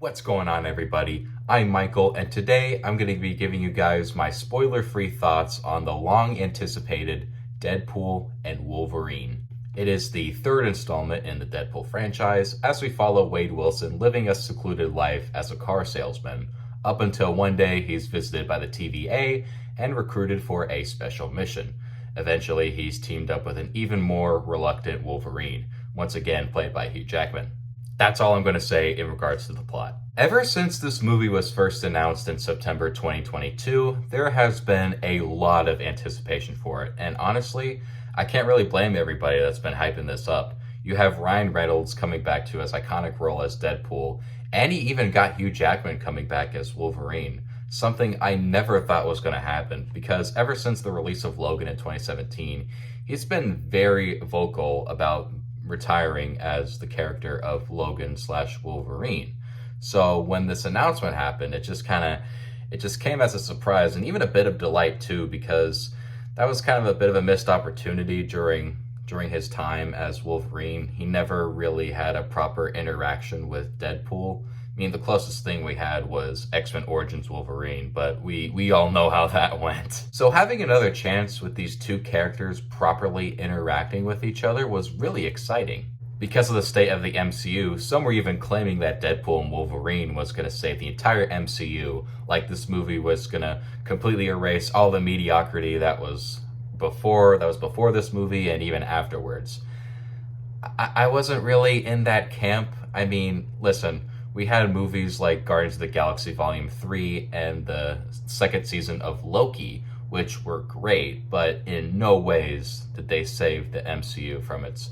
What's going on, everybody? I'm Michael, and today I'm going to be giving you guys my spoiler-free thoughts on the long-anticipated Deadpool and Wolverine. It is the third installment in the Deadpool franchise as we follow Wade Wilson living a secluded life as a car salesman, up until one day he's visited by the TVA and recruited for a special mission. Eventually, he's teamed up with an even more reluctant Wolverine, once again played by Hugh Jackman. That's all I'm going to say in regards to the plot. Ever since this movie was first announced in September 2022, there has been a lot of anticipation for it, and honestly, I can't really blame everybody that's been hyping this up. You have Ryan Reynolds coming back to his iconic role as Deadpool, and he even got Hugh Jackman coming back as Wolverine. Something I never thought was going to happen, because ever since the release of Logan in 2017, he's been very vocal about retiring as the character of Logan/Wolverine. So when this announcement happened, it just came as a surprise and even a bit of delight too, because that was kind of a bit of a missed opportunity during his time as Wolverine. He never really had a proper interaction with Deadpool. I mean, the closest thing we had was X-Men Origins Wolverine, but we all know how that went. So having another chance with these two characters properly interacting with each other was really exciting. Because of the state of the MCU, some were even claiming that Deadpool and Wolverine was going to save the entire MCU, like this movie was going to completely erase all the mediocrity that was before this movie and even afterwards. I wasn't really in that camp. I mean, listen, we had movies like Guardians of the Galaxy Volume 3 and the second season of Loki, which were great, but in no ways did they save the MCU from its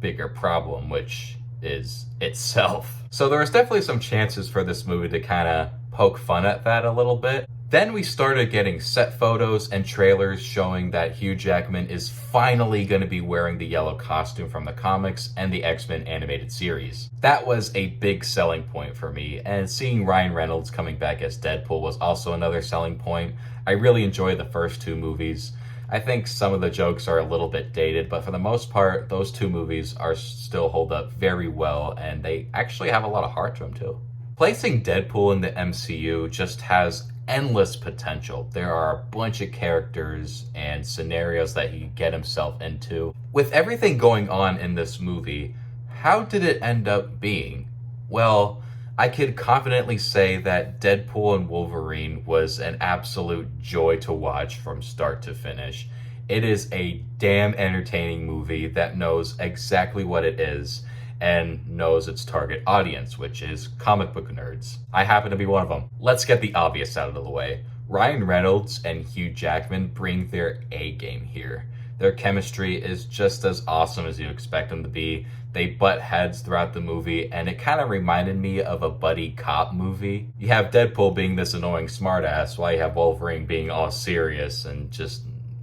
bigger problem, which is itself. So there was definitely some chances for this movie to kind of poke fun at that a little bit. Then we started getting set photos and trailers showing that Hugh Jackman is finally going to be wearing the yellow costume from the comics and the X-Men animated series. That was a big selling point for me, and seeing Ryan Reynolds coming back as Deadpool was also another selling point. I really enjoyed the first two movies. I think some of the jokes are a little bit dated, but for the most part, those two movies are still hold up very well, and they actually have a lot of heart to them too. Placing Deadpool in the MCU just has endless potential. There are a bunch of characters and scenarios that he can get himself into. With everything going on in this movie, how did it end up being? Well, I could confidently say that Deadpool and Wolverine was an absolute joy to watch from start to finish. It is a damn entertaining movie that knows exactly what it is and knows its target audience, which is comic book nerds. I happen to be one of them. Let's get the obvious out of the way. Ryan Reynolds and Hugh Jackman bring their A game here. Their chemistry is just as awesome as you expect them to be. They butt heads throughout the movie, and it kind of reminded me of a buddy cop movie. You have Deadpool being this annoying smartass, while you have Wolverine being all serious and just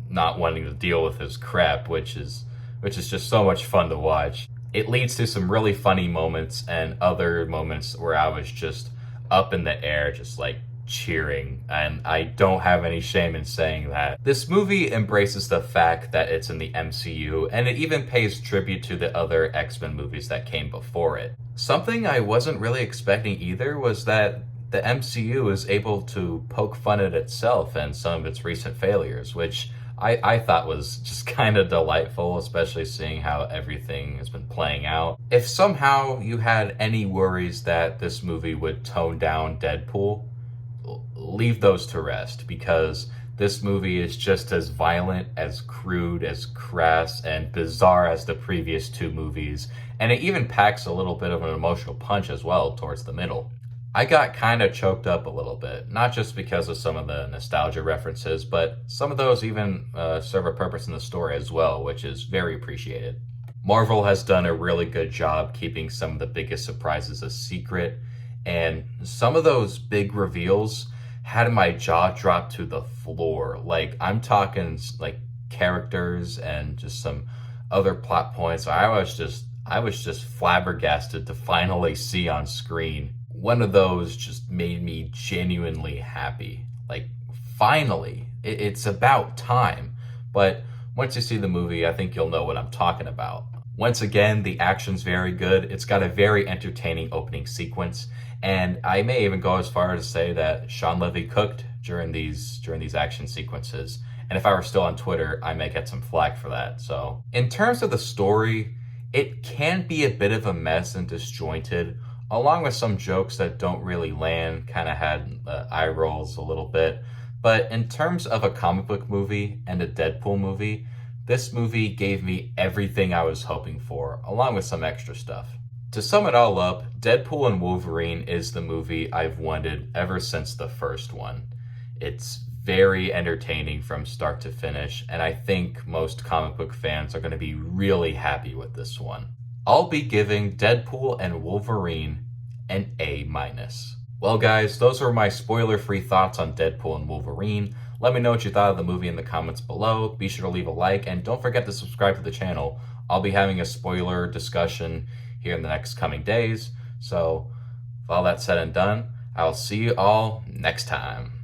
not wanting to deal with his crap, which is just so much fun to watch. It leads to some really funny moments and other moments where I was just up in the air, just like cheering, and I don't have any shame in saying that. This movie embraces the fact that it's in the MCU, and it even pays tribute to the other X-Men movies that came before it. Something I wasn't really expecting either was that the MCU is able to poke fun at itself and some of its recent failures, which I thought was just kind of delightful, especially seeing how everything has been playing out. If somehow you had any worries that this movie would tone down Deadpool, leave those to rest, because this movie is just as violent, as crude, as crass, and bizarre as the previous two movies, and it even packs a little bit of an emotional punch as well towards the middle. I got kind of choked up a little bit, not just because of some of the nostalgia references, but some of those even serve a purpose in the story as well, which is very appreciated. Marvel has done a really good job keeping some of the biggest surprises a secret, and some of those big reveals had my jaw drop to the floor. Like, I'm talking like characters and just some other plot points. I was just flabbergasted to finally see on screen. One of those just made me genuinely happy. Like, finally, it's about time. But once you see the movie, I think you'll know what I'm talking about. Once again, the action's very good. It's got a very entertaining opening sequence, And I may even go as far as to say that Sean Levy cooked during these action sequences. And if I were still on Twitter, I may get some flack for that. So, in terms of the story, it can be a bit of a mess and disjointed, along with some jokes that don't really land, kind of had eye rolls a little bit. But in terms of a comic book movie and a Deadpool movie, this movie gave me everything I was hoping for, along with some extra stuff. To sum it all up, Deadpool and Wolverine is the movie I've wanted ever since the first one. It's very entertaining from start to finish, and I think most comic book fans are going to be really happy with this one. I'll be giving Deadpool and Wolverine an A-. Well guys, those are my spoiler-free thoughts on Deadpool and Wolverine. Let me know what you thought of the movie in the comments below. Be sure to leave a like, and don't forget to subscribe to the channel. I'll be having a spoiler discussion here in the next coming days. So, with all that said and done, I'll see you all next time.